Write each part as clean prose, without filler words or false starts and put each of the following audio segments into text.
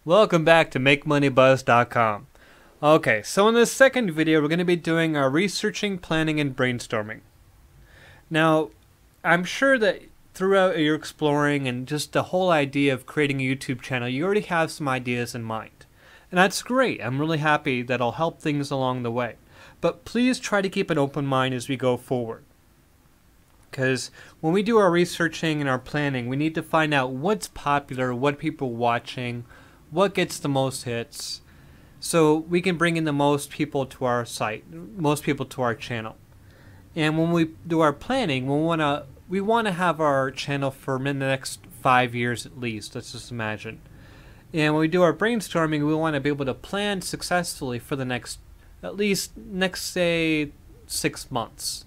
Welcome back to MakeMoneyBuzz.com. Okay, so in this second video, we're going to be doing our researching, planning, and brainstorming. Now, I'm sure that throughout your exploring and just the whole idea of creating a YouTube channel, you already have some ideas in mind. And that's great. I'm really happy that I'll help things along the way. But please try to keep an open mind as we go forward. Because when we do our researching and our planning, we need to find out what's popular, what people are watching, what gets the most hits, so we can bring in the most people to our site, most people to our channel. And when we do our planning, we want to have our channel for the next 5 years at least. Let's just imagine. And when we do our brainstorming, we want to be able to plan successfully for the next say 6 months.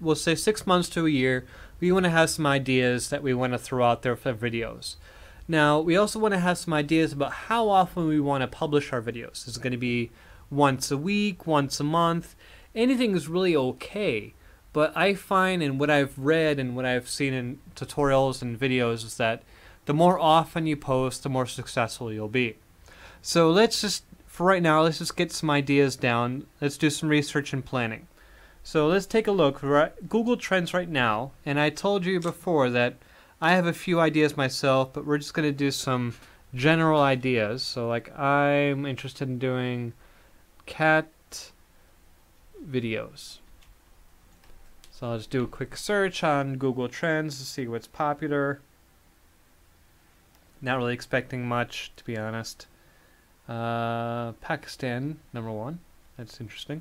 We'll say 6 months to a year. We want to have some ideas that we want to throw out there for videos. Now, we also want to have some ideas about how often we want to publish our videos. Is it going to be once a week, once a month? Anything is really okay. But I find, and what I've read and what I've seen in tutorials and videos, is that the more often you post, the more successful you'll be. So for right now, let's just get some ideas down. Let's do some research and planning. So let's take a look. We're at Google Trends right now, and I told you before that I have a few ideas myself, but we're just going to do some general ideas. So like I'm interested in doing cat videos. So I'll just do a quick search on Google Trends to see what's popular. Not really expecting much, to be honest. Pakistan, #1. That's interesting.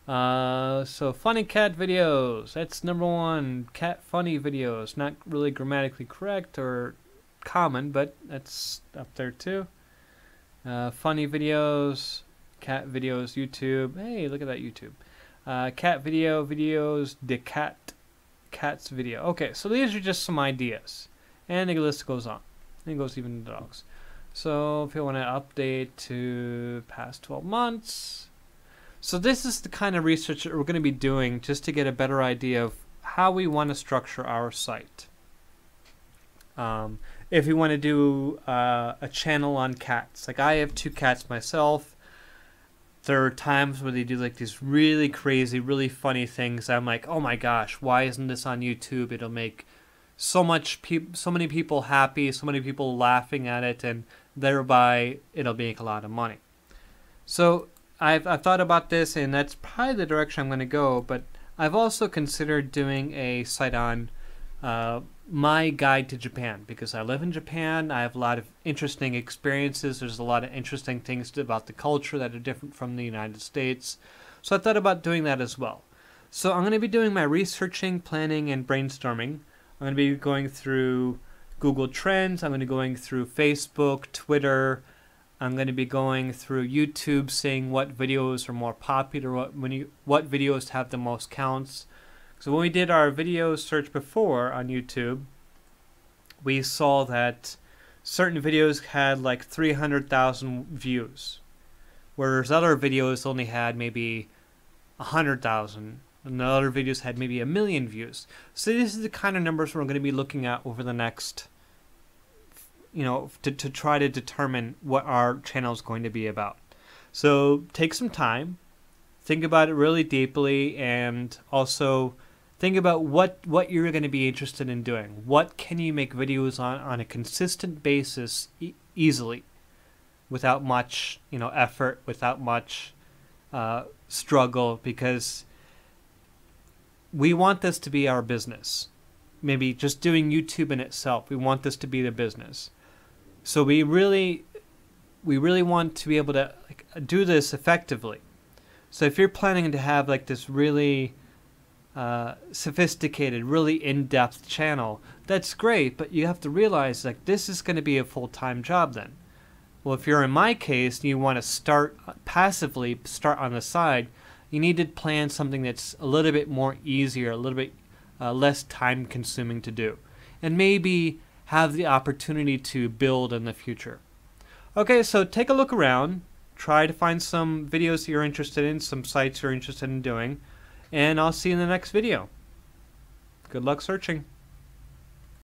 So funny cat videos, that's #1. Cat funny videos, not really grammatically correct or common, but that's up there too. Funny videos, cat videos, YouTube. Hey, look at that YouTube. Cat videos, cat's video. Okay, so these are just some ideas, and the list goes on. And it goes even to dogs. So if you want to update to past 12 months. So this is the kind of research that we're going to be doing just to get a better idea of how we want to structure our site. If we want to do a channel on cats, like I have 2 cats myself, there are times where they do like these really crazy, really funny things. I'm like, oh my gosh, why isn't this on YouTube? It'll make so many people happy, so many people laughing at it, and thereby it'll make a lot of money. So I've thought about this, and that's probably the direction I'm going to go, but I've also considered doing a site on my guide to Japan, because I live in Japan. I have a lot of interesting experiences. There's a lot of interesting things about the culture that are different from the United States. So I thought about doing that as well. So I'm going to be doing my researching, planning, and brainstorming. I'm going to be going through Google Trends. I'm going to be going through Facebook, Twitter. I'm going to be going through YouTube, seeing what videos are more popular, what videos have the most counts. So when we did our video search before on YouTube, we saw that certain videos had like 300,000 views, whereas other videos only had maybe 100,000, and the other videos had maybe 1 million views. So this is the kind of numbers we're going to be looking at over the next, to try to determine what our channel is going to be about. So take some time, think about it really deeply, and also think about what you're going to be interested in doing. What can you make videos on a consistent basis easily, without much effort, without much struggle, because we want this to be our business. Maybe just doing YouTube in itself, we want this to be the business. So we really want to be able to do this effectively. So if you're planning to have like this really sophisticated, really in-depth channel, that's great, but you have to realize like this is going to be a full-time job then. Well, if you're in my case, you want to passively start on the side, you need to plan something that's a little bit more easier, a little bit less time consuming to do, and maybe have the opportunity to build in the future. Okay, so take a look around, try to find some videos that you're interested in, some sites you're interested in doing, and I'll see you in the next video. Good luck searching.